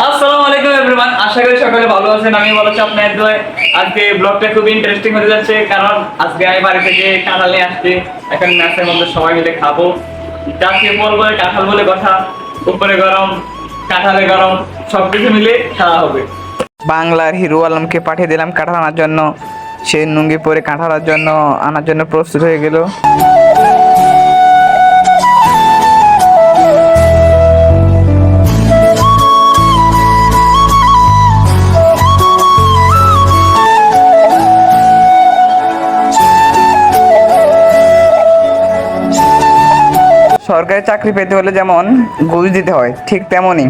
আসসালামু আলাইকুম এভরিওয়ান, আশা করি সকলে ভালো আছেন। আমি ভালো আছি আপনাদের দোয়ায়। আজকে ব্লগটা খুব ইন্টারেস্টিং হতে যাচ্ছে, কারণ আজকে আমি বাড়ি থেকে কাঁঠাল নিয়ে আসছি। এখন ম্যাচের মধ্যে সবাই মিলে খাবো। জাতীয় ফল বলে কাঁঠাল বলে কথা, উপরে গরম কাঁঠালে গরম, সবকিছু মিলে খাওয়া হবে। বাংলার হিরো আলমকে পাঠিয়ে দিলাম কাঁঠাল আনার জন্য। সে নুঙ্গি পরে কাঁঠাল আনার জন্য প্রস্তুত হয়ে গেল। সরকারি চাকরি পেতে হলে যেমন ঘুষ দিতে হয়, ঠিক তেমনই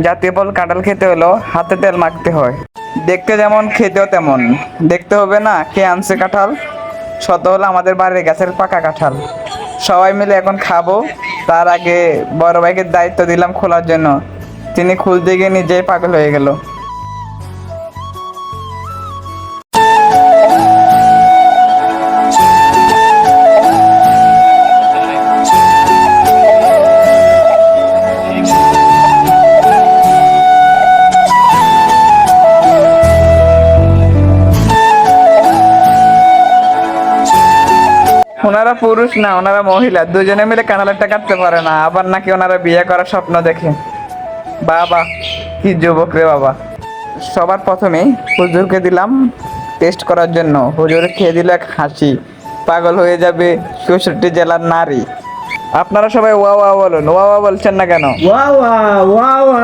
জাতীয় ফল কাঁঠাল খেতে হলো হাতে তেল মাখতে হয়। দেখতে যেমন খেতেও তেমন। দেখতে হবে না কে আনছে কাঁঠাল, শত হলো আমাদের বাড়ির গাছের পাকা কাঁঠাল। সবাই মিলে এখন খাবো। তার আগে বড় ভাইকে দায়িত্ব দিলাম খোলার জন্য। তিনি খুলতে গিয়ে নিজেই পাগল হয়ে গেল। ওনারা পুরুষ না, ওনারা মহিলা। দুজনে মিলে কাঁঠালটা কাটতে পারে না, আবার নাকি ওনারা বিয়ে করার স্বপ্ন দেখে। বাবা কি যুবক রে বাবা। সবার প্রথমেই হুজুরকে দিলাম টেস্ট করার জন্য। হুজুর খেয়ে দিল এক হাসি, পাগল হয়ে যাবে 64 জেলার নারী। আপনারা সবাই ওয়া ওয়া বলুন, ওয়া ওয়া বলছেন না কেন? ওয়া ওয়া ওয়া ওয়া।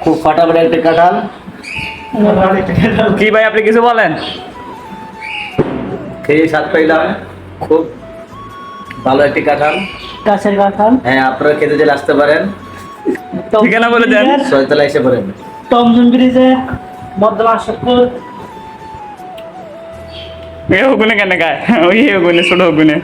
খুব ফাটাফাটি একটা কাঁঠাল। কি ভাই, আপনি কিছু বলেন? খেয়ে স্বাদ পাইলাম, খুব ভালো একটি কাঁঠাল। গাছের কাঁঠাল। হ্যাঁ, আপনারা খেতে চলে আসতে পারেন। ঠিকানা বলে দেন। ছয়তলা এসে পড়েন। টমজন ব্রিজে বর্ধমান আশাপুর। এ হুকুনে কেন গায়, ওই হুকুনে ছোট হুকুনে।